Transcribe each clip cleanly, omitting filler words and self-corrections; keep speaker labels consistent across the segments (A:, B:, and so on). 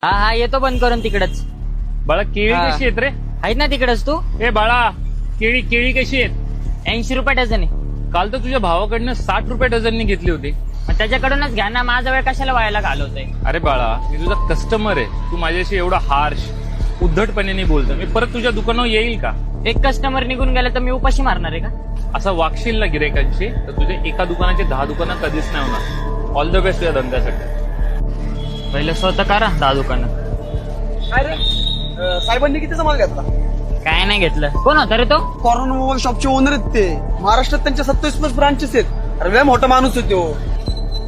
A: हा हा येतो बंद करून तिकडच.
B: बाळा केळी
A: हा.
B: कशी आहेत रे?
A: आहेत ना तिकडच तू.
B: ए बाळा केळी केळी कशी आहेत?
A: 80 रुपये डझन आहे.
B: काल तर तुझ्या भावाकडनं 60 रुपये डझननी घेतली होती.
A: मग त्याच्याकडूनच घ्या ना, माझा वेळ कशाला व्हायला घालवतोय.
B: अरे बाळा मी तुझा कस्टमर आहे, तू माझ्याशी एवढा हार्श उद्धटपणे बोलतो. मी परत तुझ्या दुकानावर येईल का?
A: एक कस्टमर निघून गेला तर मी उपाशी मारणार आहे का?
B: असं वागशील ना गिरायकांशी तर तुझे एका दुकानाचे 10 दुकानं कधीच नाही होणार. ऑल द बेस्ट तुझ्या धंद्यासाठी.
A: पहिलं स्वतः करा 10 दुकानं.
C: काय रे साहेबांनी कितीचा माल घेतला?
A: काय नाही घेतलं. कोण होता रे तो?
C: कॉर्नर मोबाईल शॉपचे ओनर आहेत ते. महाराष्ट्रात त्यांच्या 27+ ब्रांचेस आहेत. अरे लय मोठा माणूस आहे तो.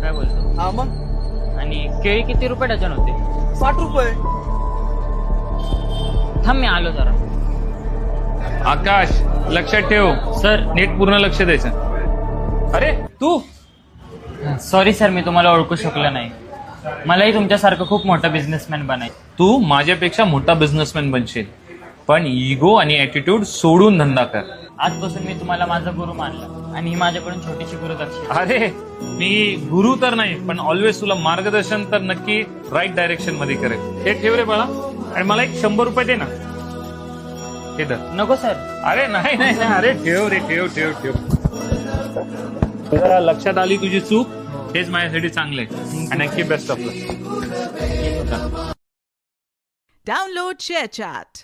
A: काय बोलतो?
C: हा मग
A: आणि केळी किती रुपये डझन होते?
C: 60 रुपये.
A: थांब मी आलो जरा.
B: आकाश लक्षात ठेव
A: सर
B: नीट पूर्ण लक्ष द्यायचं. अरे तू
A: सॉरी सर, मी तुम्हाला ओळखू शकलो नाही. मलाही तुमच्यासारखं खूप मोठा बिझनेसमॅन बनायचं.
B: तू माझ्यापेक्षा मोठा बिझनेसमॅन बनशील, पण इगो आणि ऍटिट्यूड सोडून धंदा कर.
A: आजपासून मी तुम्हाला माझा गुरु मानला आणि ही माझ्याकडून छोटीशी गुरुदक्षिणा.
B: अरे मी गुरु तर नाही, पण ऑलवेज तुला मार्गदर्शन तर नक्की राईट डायरेक्शन मध्ये करेल. हे ठेव रे बाळा, आणि मला एक 100 रुपये दे ना. हे धर.
A: नको सर.
B: अरे नाही नाही नाही, अरे ठेव रे ठेव ठेव ठेव. जरा लक्षात आली तुझी चूक, हेच माझ्यासाठी चांगलं आहे. आणि नक्की best of luck.
D: Download ShareChat.